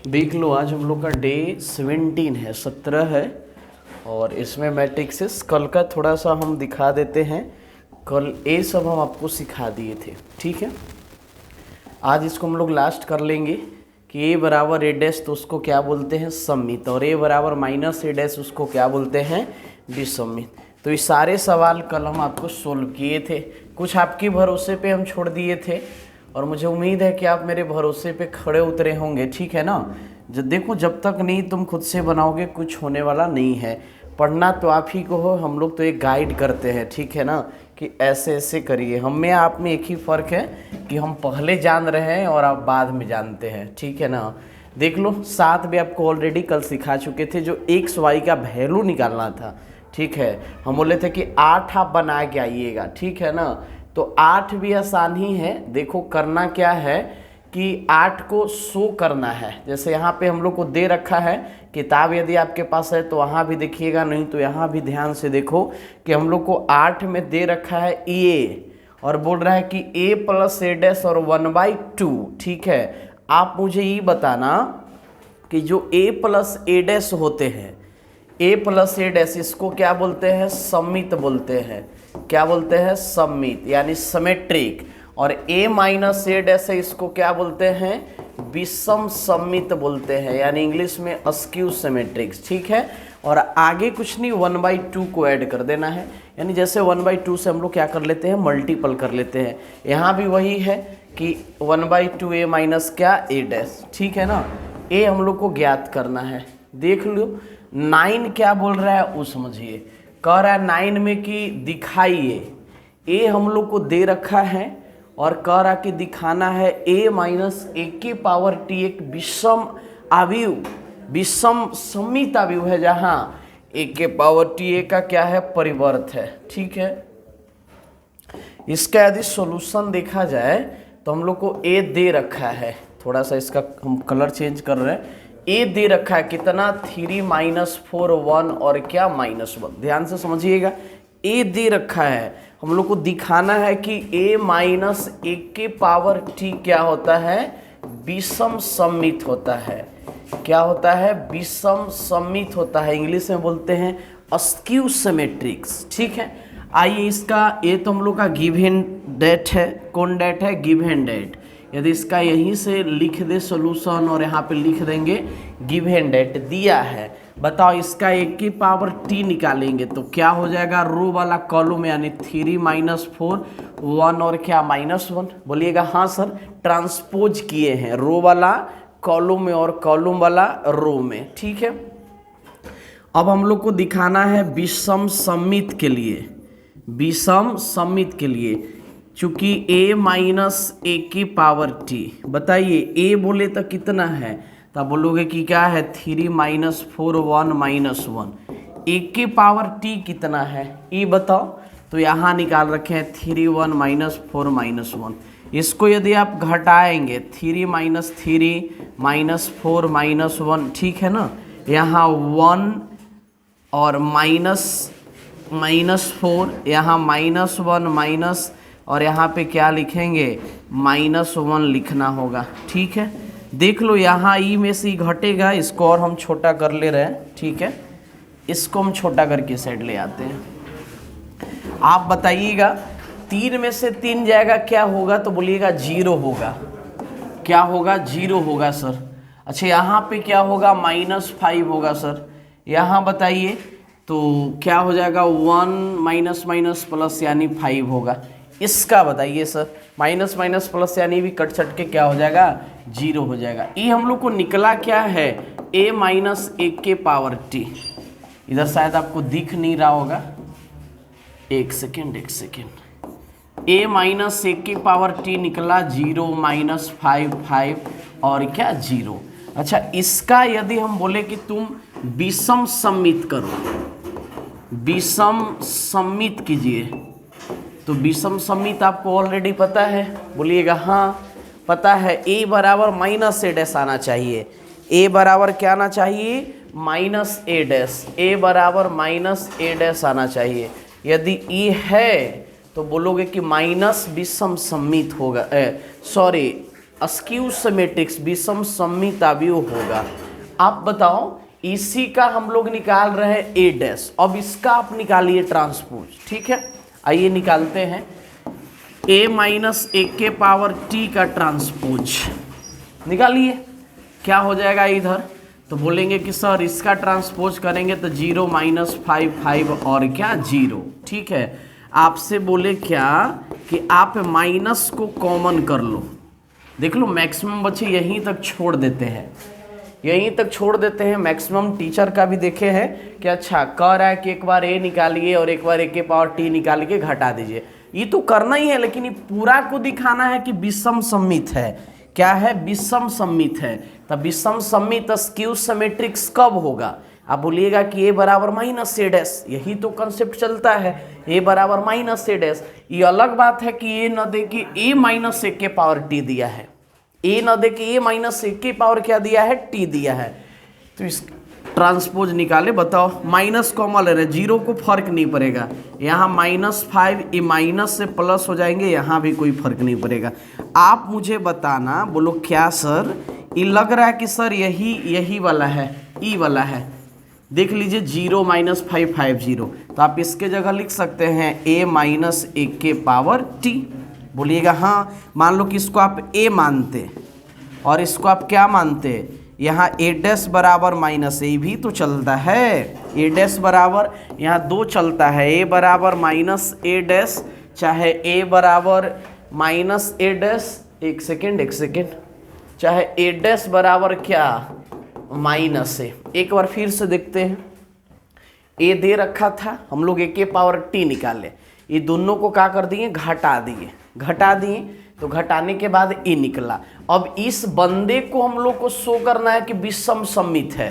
देख लो, आज हम लोग का डे 17 है, 17 है। और इसमें मैट्रिक्सेस कल का थोड़ा सा हम दिखा देते हैं। कल ये सब हम आपको सिखा दिए थे, ठीक है। आज इसको हम लोग लास्ट कर लेंगे कि ए बराबर ए डैश तो उसको क्या बोलते हैं, सममित, और ए बराबर माइनस ए डैश उसको क्या बोलते हैं, विसम्मित। तो ये सारे सवाल कल हम आपको सोल्व किए थे, कुछ आपके भरोसे पे हम छोड़ दिए थे, और मुझे उम्मीद है कि आप मेरे भरोसे पे खड़े उतरे होंगे, ठीक है ना। देखो, जब तक नहीं तुम खुद से बनाओगे कुछ होने वाला नहीं है। पढ़ना तो आप ही को हो, हम लोग तो एक गाइड करते हैं, ठीक है ना, कि ऐसे ऐसे करिए। हम में आप में एक ही फ़र्क है कि हम पहले जान रहे हैं और आप बाद में जानते हैं, ठीक है ना। देख लो, 7 भी आपको ऑलरेडी कल सिखा चुके थे, जो एक्स वाई का वैल्यू निकालना था, ठीक है। हम बोले थे कि 8 आप बना के आइएगा, ठीक है ना। तो 8 भी आसान ही है। देखो, करना क्या है कि 8 को शो करना है। जैसे यहाँ पे हम लोग को दे रखा है, किताब यदि आपके पास है तो वहाँ भी देखिएगा, नहीं तो यहाँ भी ध्यान से देखो कि हम लोग को 8 में दे रखा है ए, और बोल रहा है कि a प्लस ए डैश और 1/2, ठीक है। आप मुझे ये बताना कि जो a प्लस ए डैश होते हैं, a प्लस ए डैश, इसको क्या बोलते हैं, सममित बोलते हैं। क्या बोलते हैं, सममित, यानी सिमेट्रिक। और a माइनस ए डैश है, इसको क्या बोलते हैं, विषम सममित बोलते हैं, यानी इंग्लिश में अस्क्यू सिमेट्रिक्स, ठीक है। और आगे कुछ नहीं, 1/2 को ऐड कर देना है, यानी जैसे 1/2 से हम लोग क्या कर लेते हैं, मल्टीपल कर लेते हैं। यहाँ भी वही है कि 1/2 a माइनस क्या, ए डैश, ठीक है ना। a हम लोग को ज्ञात करना है। देख लो 9 क्या बोल रहा है वो समझिए। कह रहा है 9 में कि दिखाइए, a हम लोग को दे रखा है और कह रहा कि दिखाना है a माइनस ए की पावर t एक विषम अवयव, विषम सममित अवयव है, जहाँ a के पावर t a का क्या है, परिवर्त है, ठीक है। इसका यदि सॉल्यूशन देखा जाए तो हम लोग को a दे रखा है, थोड़ा सा इसका हम कलर चेंज कर रहे हैं। a दे रखा है कितना, 3 माइनस 4 1 और क्या, -1। ध्यान से समझिएगा, a दे रखा है, हम लोग को दिखाना है कि a माइनस ए के पावर t क्या होता है, विषम सममित होता है। क्या होता है, विषम सममित होता है, इंग्लिश में बोलते हैं अस्क्यू सिमेट्रिक्स, ठीक है। आइए, इसका ये तो हम लोग का गिवन डेट है, कौन डेट है, गिवन डेट। यदि इसका यहीं से लिख दे सोल्यूशन और यहाँ पे लिख देंगे गिवन डेट दिया है, बताओ इसका एक की पावर t निकालेंगे तो क्या हो जाएगा, रो वाला कॉलम, यानी 3 माइनस 4 1 और क्या, -1। बोलिएगा हाँ सर, ट्रांसपोज किए हैं रो वाला कॉलम में और कॉलम वाला रो में, ठीक है। अब हम लोग को दिखाना है विषम सममित के लिए, विषम सममित के लिए, चूंकि a माइनस ए की पावर t, बताइए a बोले तो कितना है, तब बोलोगे कि क्या है, 3 माइनस 4 1 -1। a की पावर t कितना है, ये बताओ। तो यहाँ निकाल रखे हैं 3 1 -4 -1। इसको यदि आप घटाएंगे, 3 माइनस 3 -4 -1, ठीक है ना। यहाँ 1 और -4, यहाँ -1 माइनस, और यहाँ पे क्या लिखेंगे, -1 लिखना होगा, ठीक है। देख लो, यहाँ ई में से घटेगा, इसको और हम छोटा कर ले रहे हैं, ठीक है। इसको हम छोटा करके साइड ले आते हैं। आप बताइएगा, 3 में से 3 जाएगा, क्या होगा, तो बोलिएगा 0 होगा। क्या होगा, 0 होगा सर। अच्छा, यहाँ पे क्या होगा, -5 होगा सर। यहाँ बताइए तो क्या हो जाएगा, 1 माइनस माइनस प्लस यानी 5 होगा। इसका बताइए सर, माइनस माइनस प्लस यानी भी कट छट के क्या हो जाएगा, 0 हो जाएगा। ये हम लोग को निकला क्या है, a माइनस ए के पावर t। इधर शायद आपको दिख नहीं रहा होगा, एक सेकेंड, a माइनस ए के पावर t निकला 0 -5 5 और क्या, 0। अच्छा, इसका यदि हम बोले कि तुम विषम सममित करो, विषम सममित कीजिए, तो विषम सममित आपको ऑलरेडी पता है, बोलिएगा हाँ पता है। a बराबर माइनस ए डैश आना चाहिए, a बराबर क्या आना चाहिए, माइनस ए डैश, a बराबर माइनस ए डैश आना चाहिए। यदि e है तो बोलोगे कि माइनस विषम सममित होगा, सॉरी अस्क्यू सिमेट्रिक्स विषम सममिताव्यूह होगा। आप बताओ, इसी का हम लोग निकाल रहे हैं ए डैश, अब इसका आप निकालिए ट्रांसपोज। ठीक है, आइए निकालते हैं a माइनस ए के पावर t का ट्रांसपोज निकालिए। क्या हो जाएगा इधर, तो बोलेंगे कि सर इसका ट्रांसपोज करेंगे तो 0 माइनस 5 5 और क्या 0। ठीक है, आपसे बोले क्या कि आप माइनस को कॉमन कर लो। देख लो मैक्सिमम बच्चे यहीं तक छोड़ देते हैं, यहीं तक छोड़ देते हैं। मैक्सिमम टीचर का भी देखे हैं कि अच्छा कह रहा है कि एक बार a निकालिए और एक बार a के पावर t निकाल के घटा दीजिए। ये तो करना ही है, लेकिन ये पूरा को दिखाना है कि विषम सममित है। क्या है, विषम सममित है। तब विषम सममित स्क्यू सिमेट्रिक्स कब होगा? आप बोलिएगा कि a बराबर माइनस ए डैश, यही तो कंसेप्ट चलता है, a बराबर माइनस ए डैश। ये अलग बात है कि ये न दे कि a माइनस ए के पावर t दिया है, a न दे कि a माइनस ए के पावर क्या दिया है, t दिया है। तो इस ट्रांसपोज निकाले, बताओ माइनस कॉमन ले रहे, जीरो को फर्क नहीं पड़ेगा। यहाँ -5 ये माइनस से प्लस हो जाएंगे, यहाँ भी कोई फर्क नहीं पड़ेगा। आप मुझे बताना, बोलो क्या सर ये लग रहा है कि सर यही वाला है, ई वाला है। देख लीजिए 0 माइनस 5 5 0, तो आप इसके जगह लिख सकते हैं a माइनस ए के पावर t। बोलिएगा हाँ, मान लो कि इसको आप a मानते और इसको आप क्या मानते, यहाँ a डैश बराबर माइनस ए भी तो चलता है, a डैश बराबर यहाँ 2 चलता है, a बराबर माइनस ए डैश चाहे a बराबर माइनस ए डैश, एक सेकेंड, चाहे a डैश बराबर क्या माइनस ए। एक बार फिर से देखते हैं, a दे रखा था, हम लोग a के पावर t निकाले, ये दोनों को क्या कर दिए, घटा दिए, तो घटाने के बाद ए निकला। अब इस बंदे को हम लोग को शो करना है कि विषम सममित है,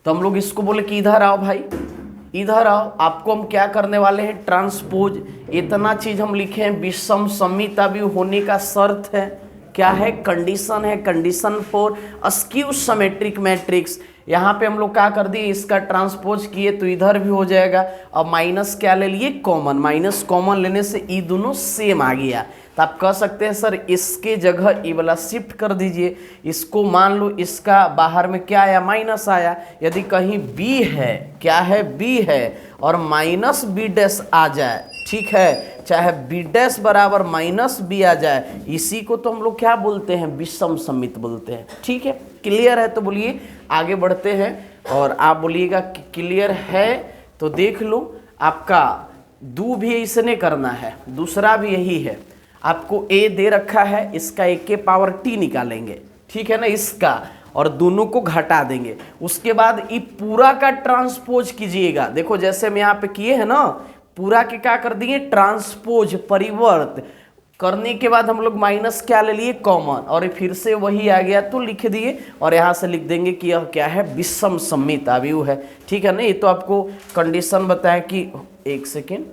तो हम लोग इसको बोले कि इधर आओ भाई, इधर आओ। आपको हम क्या करने वाले हैं, ट्रांसपोज। इतना चीज हम लिखे हैं, विषम सममिताव्यूह होने का शर्त है, क्या है, कंडीशन है, condition for askew symmetric matrix. यहाँ पे हम लोग क्या कर दिए, इसका ट्रांसपोज किए तो इधर भी हो जाएगा। अब माइनस क्या ले लिए, कॉमन, माइनस कॉमन लेने से ये दोनों सेम आ गया। तो आप कह सकते हैं सर इसके जगह ये वाला शिफ्ट कर दीजिए, इसको मान लो इसका बाहर में क्या आया, माइनस आया। यदि कहीं b है, क्या है, b है और माइनस b डैश आ जाए, ठीक है, चाहे b डैश बराबर माइनस b आ जाए, इसी को तो हम लोग क्या बोलते हैं, विषम सममित बोलते हैं। ठीक है, क्लियर है? तो बोलिए आगे बढ़ते हैं और आप बोलिएगा कि क्लियर है। तो देख लो, आपका दो भी इसने करना है, दूसरा भी यही है। आपको a दे रखा है, इसका a के पावर t निकालेंगे, ठीक है ना, इसका, और दोनों को घटा देंगे। उसके बाद ये पूरा का ट्रांसपोज कीजिएगा। देखो जैसे हम यहाँ पे किए हैं ना, पूरा के क्या कर दिए, ट्रांसपोज, परिवर्त करने के बाद हम लोग माइनस क्या ले लिए, कॉमन, और फिर से वही आ गया तो लिख दिए, और यहाँ से लिख देंगे कि यह क्या है, विषम सममिताव्यूह है। ठीक है ना, ये तो आपको कंडीशन बताए कि, एक सेकेंड,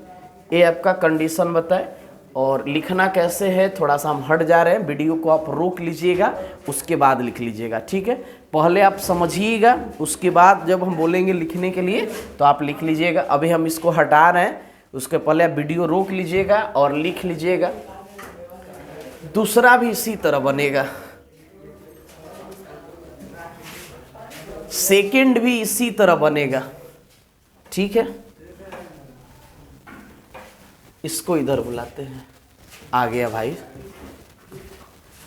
ये आपका कंडीशन बताए। और लिखना कैसे है, थोड़ा सा हम हट जा रहे हैं, वीडियो को आप रोक लीजिएगा, उसके बाद लिख लीजिएगा। ठीक है, पहले आप समझिएगा, उसके बाद जब हम बोलेंगे लिखने के लिए तो आप लिख लीजिएगा। अभी हम इसको हटा रहे हैं, उसके पहले आप वीडियो रोक लीजिएगा और लिख लीजिएगा। दूसरा भी इसी तरह बनेगा, सेकंड भी इसी तरह बनेगा। ठीक है, इसको इधर बुलाते हैं, आ गया भाई।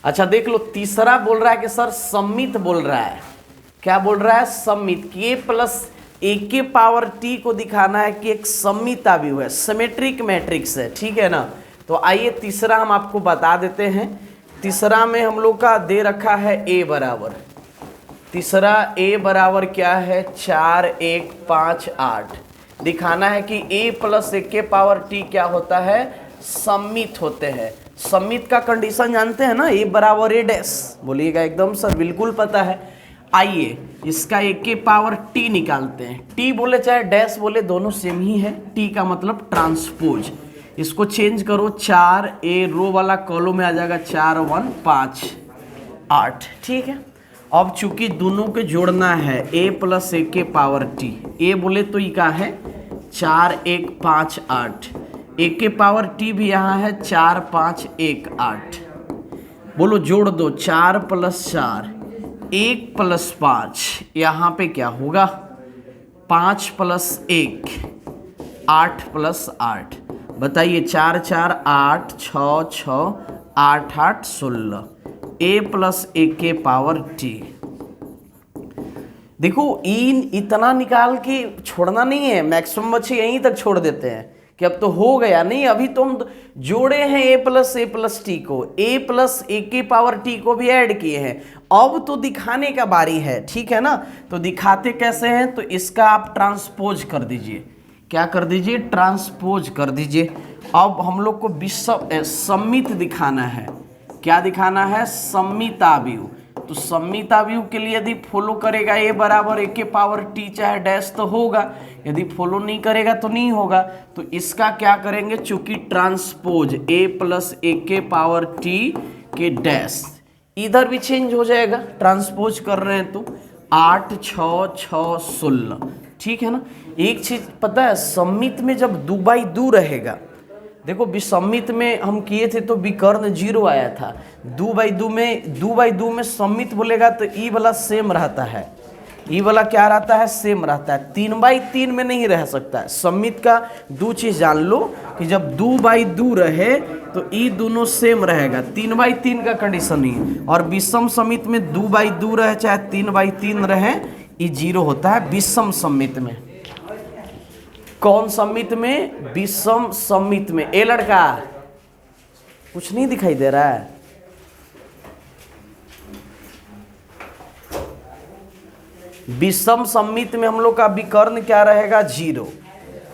अच्छा देख लो, तीसरा बोल रहा है कि सर सममित बोल रहा है, क्या बोल रहा है, सममित, k प्लस ए के पावर t को दिखाना है कि एक सममिताव्यूह है, सिमेट्रिक मैट्रिक्स है। ठीक है ना, तो आइए तीसरा हम आपको बता देते हैं। तीसरा में हम लोग का दे रखा है a बराबर, तीसरा a बराबर क्या है, 4 1 5 8। दिखाना है कि a प्लस ए के पावर t क्या होता है, सममित होते हैं। सममित का कंडीशन जानते हैं ना, a बराबर a डैश, बोलिएगा एकदम सर बिल्कुल पता है। आइए इसका a के पावर t निकालते हैं। t बोले चाहे डैश बोले, दोनों सेम ही है। t का मतलब ट्रांसपोज। इसको चेंज करो, 4 a रो वाला कॉलम में आ जाएगा, 4 1 5 8। ठीक है, अब चूंकि दोनों के जोड़ना है, a प्लस ए के पावर t, a बोले तो ये क्या है, 4 1 5 8, ए के पावर t भी यहाँ है, 4 5 1 8। बोलो जोड़ दो, 4 + 4, 1 + 5, यहाँ पे क्या होगा 5 + 1, 8 + 8। बताइए 4 4 8, 6 6 8 8 16, a + 1 के पावर t। देखो इतना निकाल के छोड़ना नहीं है, मैक्सिमम बच्चे यहीं तक छोड़ देते हैं कि अब तो हो गया। नहीं, अभी तो हम जोड़े हैं a + t को, a + 1 के पावर t को भी ऐड किए हैं। अब तो दिखाने का बारी है, ठीक है ना। तो दिखाते कैसे हैं, तो इसका आप ट्रांसपोज कर दीजिए। क्या कर दीजिए, ट्रांसपोज कर दीजिए। अब हम लोग को सम्मित दिखाना है। क्या दिखाना है, सम्मिताव्यूह। तो सम्मिताव्यूह के लिए यदि फॉलो करेगा a = 1 के पावर t चाहे डैश तो होगा, यदि फॉलो नहीं करेगा तो नहीं होगा। तो इसका क्या करेंगे, चूंकि ट्रांसपोज a + 1 के पावर t के डैश, इधर भी चेंज हो जाएगा, ट्रांसपोज कर रहे हैं तो 8 6 6 16, ठीक है ना। एक चीज पता है, सम्मित में जब 2/2 रहेगा, देखो विसम्मित में हम किए थे तो विकर्ण 0 आया था। 2/2 में सम्मित बोलेगा तो ई वाला सेम रहता है, ई वाला क्या रहता है, सेम रहता है। 3/3 में नहीं रह सकता है। सम्मित का 2 चीज जान लो कि जब 2/2 रहे तो ई दोनों सेम रहेगा, 3/3 का कंडीशन नहीं। और विषम सम्मित में 2/2 रहे चाहे 3/3 रहे, ई 0 होता है विषम सम्मित में। कौन सम्मित में, विषम सम्मित में। ए लड़का कुछ नहीं दिखाई दे रहा है, विषम सम्मित में हम लोग का विकर्ण क्या रहेगा, 0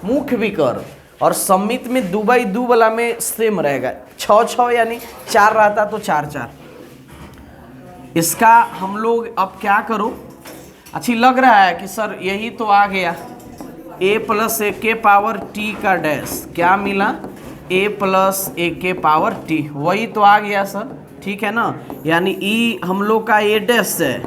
मुख्य विकर्ण। और सम्मित में 2/2 वाला में सेम रहेगा, 6 6 यानी 4 रहता तो 4 4। इसका हम लोग अब क्या करो, अच्छी लग रहा है कि सर यही तो आ गया, a + 1 के पावर t का डैश, क्या मिला, a + 1 के पावर t, वही तो आ गया सर, ठीक है ना। यानी e हम लोग का a डैश है,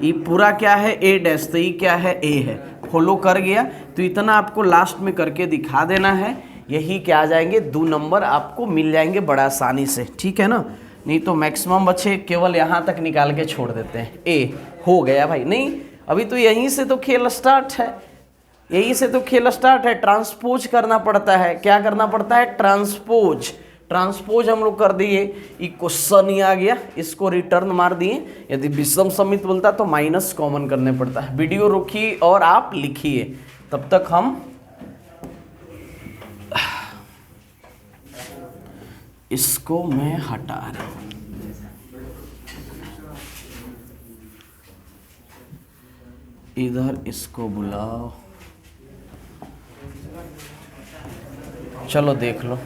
e पूरा क्या है, a डैश, तो e क्या है, a है। फॉलो कर गया तो इतना आपको लास्ट में करके दिखा देना है, यही क्या आ जाएंगे 2 नंबर आपको मिल जाएंगे बड़ा आसानी से, ठीक है ना। नहीं तो मैक्सिमम बच्चे केवल यहाँ तक निकाल के छोड़ देते हैं, ए हो गया भाई। नहीं, अभी तो यहीं से तो खेल स्टार्ट है, यही से तो खेल स्टार्ट है। ट्रांसपोज करना पड़ता है, क्या करना पड़ता है, ट्रांसपोज। ट्रांसपोज हम लोग कर दिए, ये क्वेश्चन ही आ गया, इसको रिटर्न मार दिए। यदि विषम सम्मित बोलता तो माइनस कॉमन करने पड़ता है। वीडियो रोकिए और आप लिखिए, तब तक हम इसको मैं हटा रहा हूं। इधर इसको बुलाओ, चलो देख लो,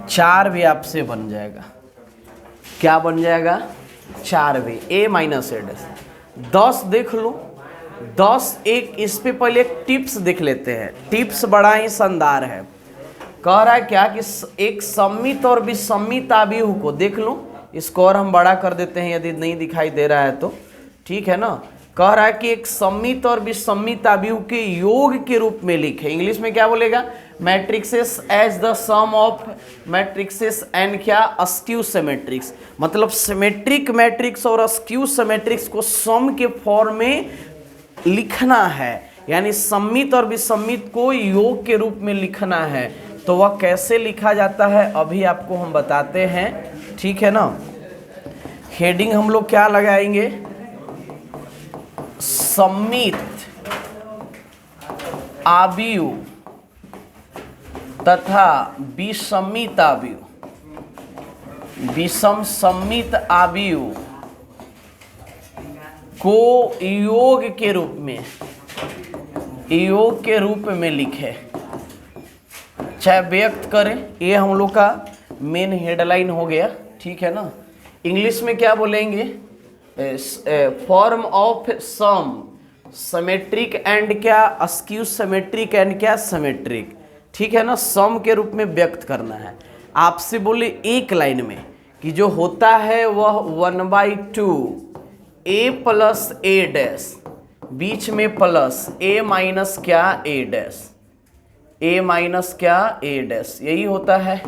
4 भी आपसे बन जाएगा। क्या बन जाएगा, 4 भी, a - a डैश। 10 देख लो, 10 एक, इस पे पहले एक टिप्स देख लेते हैं। टिप्स बड़ा ही शानदार है। कह रहा है क्या कि एक सम्मित और विसम्मित आव्यूह को देख लो, इसको और हम बड़ा कर देते हैं यदि नहीं दिखाई दे रहा है तो, ठीक है ना। कह रहा है कि एक सम्मित और विसम्मित आव्यूह के योग के रूप में लिखे। इंग्लिश में क्या बोलेगा, matrices as the sum of matrices and क्या, अस्क्यू सिमेट्रिक्स। मतलब सिमेट्रिक मैट्रिक्स और अस्क्यू सिमेट्रिक्स को सम के फॉर्म में लिखना है, यानी सम्मित और विसम्मित को योग के रूप में लिखना है। तो वह कैसे लिखा जाता है अभी आपको हम बताते हैं, ठीक है ना। हेडिंग हम लोग क्या लगाएंगे, सम्मित आव्यूह तथा विसम्मित आव्यूह, विषम सम्मित आव्यूह को योग के रूप में, योग के रूप में लिखे चाहे व्यक्त करें। ये हम लोग का मेन हेडलाइन हो गया, ठीक है ना। इंग्लिश में क्या बोलेंगे, form of sum symmetric and क्या, अस्क्यू सिमेट्रिक एंड क्या, सिमेट्रिक, ठीक है ना। सम के रूप में व्यक्त करना है। आपसे बोले एक लाइन में कि जो होता है वह 1/2 a + a डैश, बीच में प्लस a - क्या, a डैश, a - क्या, a डैश, यही होता है।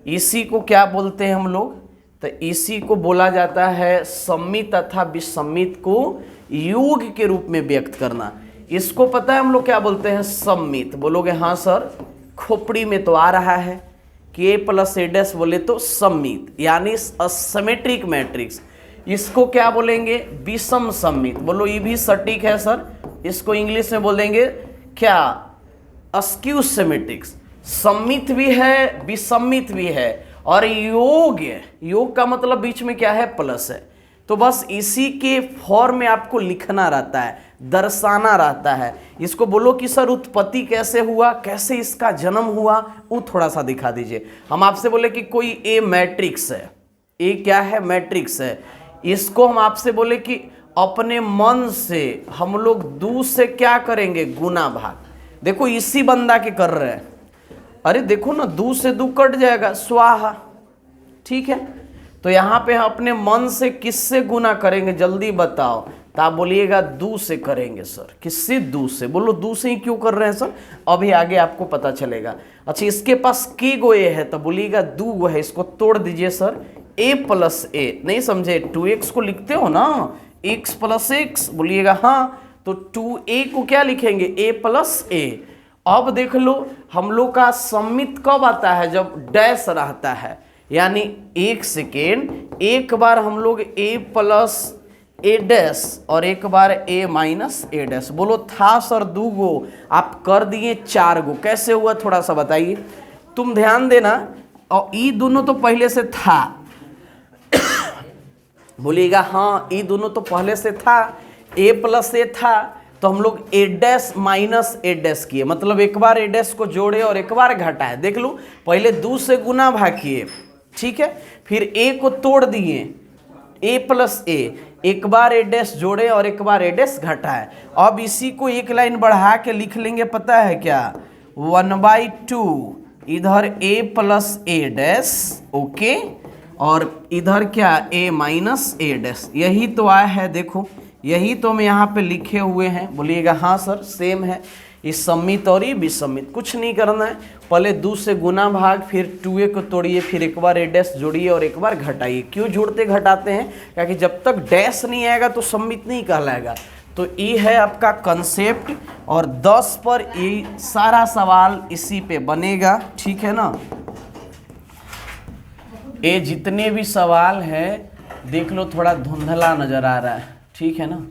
इसी को क्या बोलते हैं हम लोग, तो इसी को बोला जाता है सम्मित तथा विसम्मित को योग के रूप में व्यक्त करना। इसको पता है हम लोग क्या बोलते हैं? सम्मित। बोलोगे हाँ सर, खोपड़ी में तो आ रहा है कि a प्लस ए डैश बोले तो सम्मित, यानी असिमेट्रिक मैट्रिक्स। इसको क्या बोलेंगे? विषम सम्मित। बोलो ये भी सटीक है सर। इसको इंग्लिश में बोलेंगे क्या? अस्क्यू सिमेट्रिक्स। सम्मित भी है, विसम्मित भी है, और योग का मतलब बीच में क्या है? प्लस है। तो बस इसी के फॉर्म में आपको लिखना रहता है, दर्शाना रहता है। इसको बोलो कि सर उत्पत्ति कैसे हुआ, कैसे इसका जन्म हुआ, वो थोड़ा सा दिखा दीजिए। हम आपसे बोले कि कोई ए मैट्रिक्स है, ए क्या है? मैट्रिक्स है। इसको हम आपसे बोले कि अपने मन से हम लोग दो से क्या करेंगे? गुना भाग। देखो इसी बंदा के कर रहे हैं। अरे देखो ना, दो से दो कट जाएगा, स्वाहा। ठीक है, तो यहाँ पे हम अपने मन से किससे गुना करेंगे? जल्दी बताओ। तो आप बोलिएगा दो से करेंगे सर। किससे? दो से। बोलो दो से ही क्यों कर रहे हैं सर? अभी आगे आपको पता चलेगा। अच्छा, इसके पास के गो ए है, तो बोलिएगा दो गो है। इसको तोड़ दीजिए सर, a प्लस ए। नहीं समझे? 2x को लिखते हो ना, x प्लस एक्स। बोलिएगा हाँ, तो 2a को क्या लिखेंगे? a प्लस ए। अब देख लो, हम लोग का सम्मित कब आता है? जब डैश रहता है, यानी एक सेकेंड, एक बार हम लोग a प्लस ए डैश और एक बार a माइनस ए डैश। बोलो था सर दो गो, आप कर दिए 4 गो। कैसे हुआ थोड़ा सा बताइए। तुम ध्यान देना, और ई दोनों तो पहले से था। बोलिएगा हाँ, ई दोनों तो पहले से था, a प्लस ए था, तो हम लोग ए डैश माइनस ए डैश किए, मतलब एक बार ए डैश को जोड़े और एक बार घटाए। देख लो, पहले 2 से गुना भाग किए, ठीक है, फिर ए को तोड़ दिए, ए प्लस ए, एक बार ए डैश जोड़े और एक बार ए डैश घटाए। अब इसी को एक लाइन बढ़ा के लिख लेंगे, पता है क्या? 1/2 इधर ए प्लस ए डैश, ओके, और इधर क्या? ए माइनस ए डैश। यही तो आया है, देखो यही तो हम यहाँ पे लिखे हुए हैं। बोलिएगा हाँ सर, सेम है। इस सम्मित और ये विसम्मित, कुछ नहीं करना है। पहले 2 से गुना भाग, फिर 2a को तोड़िए, फिर एक बार ए डैश जोड़िए और एक बार घटाइए। क्यों जोड़ते घटाते हैं? क्योंकि जब तक डैश नहीं आएगा तो सम्मित नहीं कहलाएगा। तो ये है आपका कंसेप्ट, और 10 पर ये सारा सवाल इसी पे बनेगा, ठीक है ना। ये जितने भी सवाल हैं देख लो, थोड़ा धुंधला नजर आ रहा है, ठीक है ना।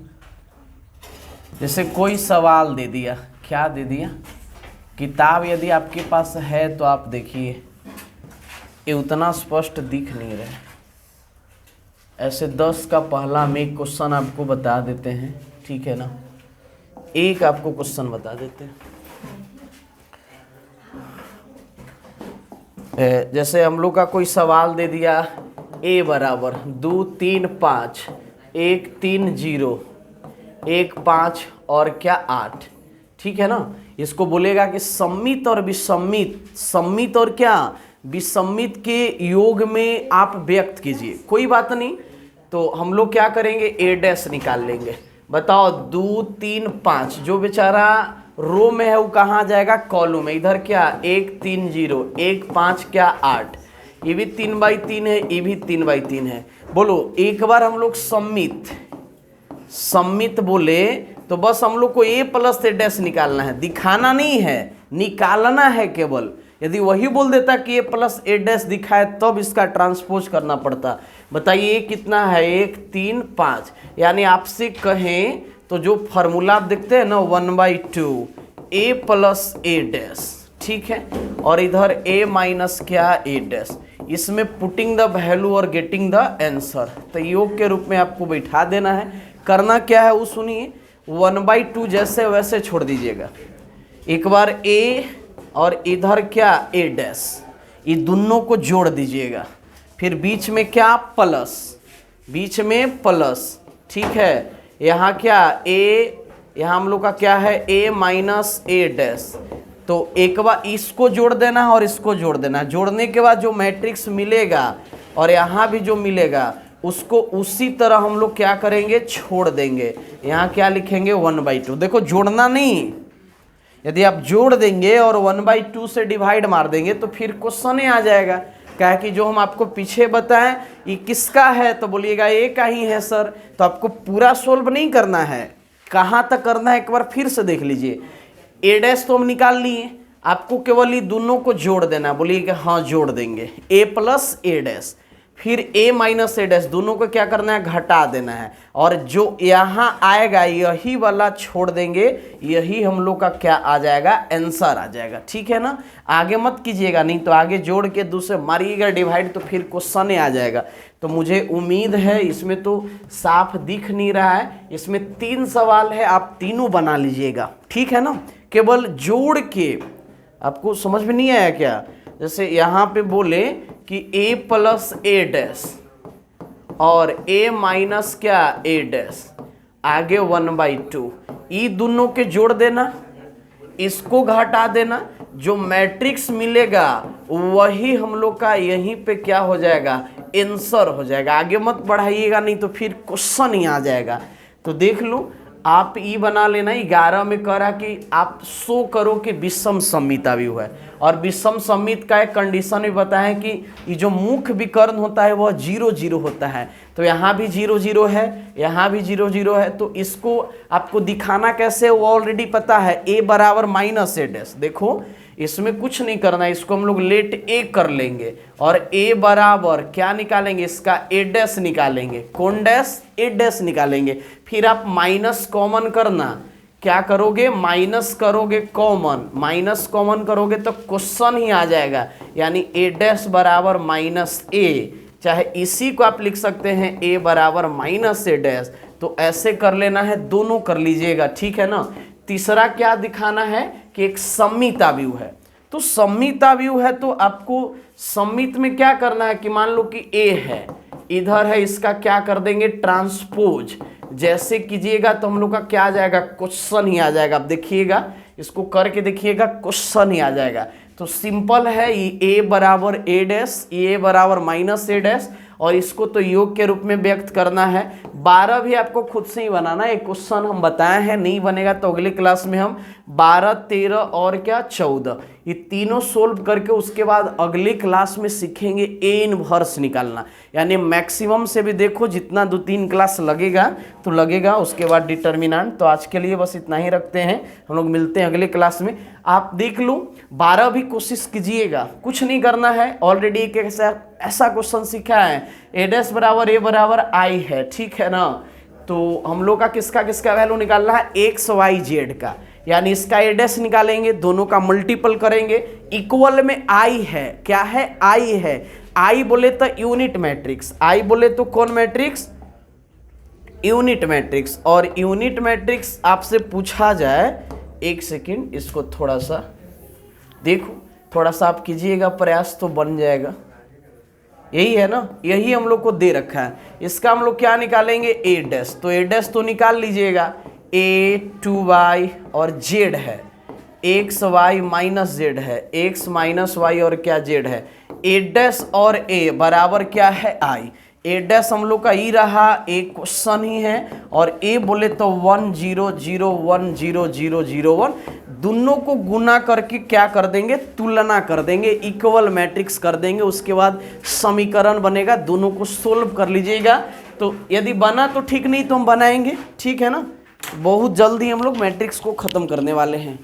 जैसे कोई सवाल दे दिया, क्या दे दिया? किताब यदि आपके पास है तो आप देखिए, ये उतना स्पष्ट दिख नहीं रहा है। ऐसे 10 का पहला हम एक क्वेश्चन आपको बता देते हैं, ठीक है ना। एक आपको क्वेश्चन बता देते हैं। जैसे हम लोग का कोई सवाल दे दिया, a बराबर 2 3 5 1 3 0 1 5 और क्या 8, ठीक है ना। इसको बोलेगा कि सम्मित और विसम्मित, सम्मित और क्या? विसम्मित के योग में आप व्यक्त कीजिए। कोई बात नहीं, तो हम लोग क्या करेंगे? ए डैश निकाल लेंगे। बताओ 2 3 5, जो बेचारा रो में है वो कहाँ जाएगा? कॉलम में। इधर क्या? 1 3 0 1 5 क्या 8, ये भी 3/3 है, ये भी 3/3 है। बोलो एक बार हम लोग सम्मित बोले तो बस हम लोग को a प्लस ए डैश निकालना है, दिखाना नहीं है, निकालना है केवल। यदि वही बोल देता कि a प्लस ए डैश दिखाए तब इसका ट्रांसपोज करना पड़ता। बताइए कितना है? 1 3 5, यानी आपसे कहें तो जो फॉर्मूला आप देखते हैं ना 1/2 a प्लस ए डैश, ठीक है, और इधर a माइनस क्या? ए डैश। इसमें पुटिंग द वैल्यू और गेटिंग द आंसर, तो योग के रूप में आपको बैठा देना है। करना क्या है वो सुनिए, 1/2 जैसे वैसे छोड़ दीजिएगा। एक बार a और इधर क्या? ए डैश, ये दोनों को जोड़ दीजिएगा। फिर बीच में क्या? प्लस, बीच में प्लस, ठीक है। यहाँ क्या? a, यहाँ हम लोग का क्या है? a minus A dash. तो एक बार इसको जोड़ देना है और इसको जोड़ देना है। जोड़ने के बाद जो मैट्रिक्स मिलेगा और यहाँ भी जो मिलेगा उसको उसी तरह हम लोग क्या करेंगे? छोड़ देंगे। यहाँ क्या लिखेंगे? 1/2। देखो जोड़ना नहीं, यदि आप जोड़ देंगे और 1/2 से डिवाइड मार देंगे तो फिर क्वेश्चन आ जाएगा। क्या है कि जो हम आपको पीछे बताएं ये किसका है, तो बोलिएगा ए का ही है सर। तो आपको पूरा सोल्व नहीं करना है, कहाँ तक करना है एक बार फिर से देख लीजिए। ए डैश तो हम निकाल लिए, आपको केवल ये दोनों को जोड़ देना, बोलिएगा हाँ जोड़ देंगे, ए प्लस ए डैश, फिर ए माइनस ए डैश, दोनों को क्या करना है घटा देना है, और जो यहाँ आएगा यही वाला छोड़ देंगे, यही हम लोग का क्या आ जाएगा आंसर आ जाएगा। ठीक है ना, आगे मत कीजिएगा, नहीं तो आगे जोड़ के दूसरे मारिएगा डिवाइड तो फिर क्वेश्चन आ जाएगा। तो मुझे उम्मीद है इसमें तो साफ दिख नहीं रहा है, इसमें 3 सवाल है, आप तीनों बना लीजिएगा। ठीक है ना, केवल जोड़ के, आपको समझ में नहीं आया क्या? जैसे यहाँ पे बोले कि a प्लस ए डैश और a माइनस क्या ए डैश, आगे 1/2, ये दोनों के जोड़ देना, इसको घटा देना, जो मैट्रिक्स मिलेगा वही हम लोग का यहीं पे क्या हो जाएगा आंसर हो जाएगा। आगे मत बढ़ाइएगा, नहीं तो फिर क्वेश्चन ही आ जाएगा। तो देख लो, आप ई बना लेना। 11 में करा कि आप शो करो कि विषम सममिता भी हुआ है, और विषम सममित का एक कंडीशन भी बताया कि ये जो मुख्य विकर्ण होता है वह 0 0 होता है। तो यहाँ भी 0 0 है, यहाँ भी 0 0 है। तो इसको आपको दिखाना कैसे वो ऑलरेडी पता है, a बराबर माइनस ए डैश। देखो इसमें कुछ नहीं करना है, इसको हम लोग लेट ए कर लेंगे और a बराबर क्या निकालेंगे, इसका ए डैश निकालेंगे। कौन डैश? ए डैश निकालेंगे। फिर आप माइनस कॉमन करना, क्या करोगे माइनस करोगे कॉमन, माइनस कॉमन करोगे तो क्वेश्चन ही आ जाएगा, यानी ए डैश बराबर माइनस ए, चाहे इसी को आप लिख सकते हैं ए बराबर माइनस ए डैश। तो ऐसे कर लेना है, दोनों कर लीजिएगा। ठीक है ना। तीसरा क्या दिखाना है कि एक सममिता व्यू है। तो सममिता व्यू है तो आपको सममित में क्या करना है कि मान लो कि ए है, इधर है, इसका क्या कर देंगे ट्रांसपोज। जैसे कीजिएगा तो हम लोग का क्या आ जाएगा क्वेश्चन ही आ जाएगा। आप देखिएगा, इसको करके देखिएगा, क्वेश्चन ही आ जाएगा। तो सिंपल है, ये a बराबर ए डैश, ए बराबर माइनस ए डैश, और इसको तो योग के रूप में व्यक्त करना है। 12 भी आपको खुद से ही बनाना है, एक क्वेश्चन हम बताए हैं, नहीं बनेगा तो अगले क्लास में हम 12, 13 और क्या 14 ये तीनों सोल्व करके उसके बाद अगले क्लास में सीखेंगे ए इनवर्स निकालना। यानी मैक्सिमम से भी देखो जितना 2-3 क्लास लगेगा तो लगेगा, उसके बाद डिटर्मिनेंट। तो आज के लिए बस इतना ही रखते हैं, हम लोग मिलते हैं अगले क्लास में। आप देख लो 12 भी कोशिश कीजिएगा, कुछ नहीं करना है, ऑलरेडी एक ऐसा क्वेश्चन सीखा है, ए डैश बराबर ए बराबर आई है। ठीक है ना। तो हम लोग का किसका किसका वैल्यू निकालना है, एक्स वाई जेड का, यानी इसका ए डैश निकालेंगे, दोनों का मल्टीपल करेंगे, इक्वल में आई है, क्या है आई है। आई बोले तो यूनिट मैट्रिक्स, आई बोले तो कौन मैट्रिक्स, यूनिट मैट्रिक्स। और यूनिट मैट्रिक्स आपसे पूछा जाए, एक सेकंड इसको थोड़ा सा देखो, थोड़ा सा आप कीजिएगा प्रयास तो बन जाएगा। यही है ना, यही हम लोग को दे रखा है। इसका हम लोग क्या निकालेंगे ए डैश, तो ए डैश तो निकाल लीजिएगा, ए 2y और जेड है, एक्स वाई माइनस जेड है, एक्स माइनस वाई और क्या जेड है, ए डैश और ए बराबर क्या है आई। ए डैश हम लोग का ई रहा, एक क्वेश्चन ही है, और ए बोले तो 1 0 0 1 0 0 0 1, दोनों को गुना करके क्या कर देंगे तुलना कर देंगे, इक्वल मैट्रिक्स कर देंगे, उसके बाद समीकरण बनेगा, दोनों को सोल्व कर लीजिएगा। तो यदि बना तो ठीक, नहीं तो हम बनाएंगे। ठीक है ना। बहुत जल्दी हम लोग मैट्रिक्स को ख़त्म करने वाले हैं।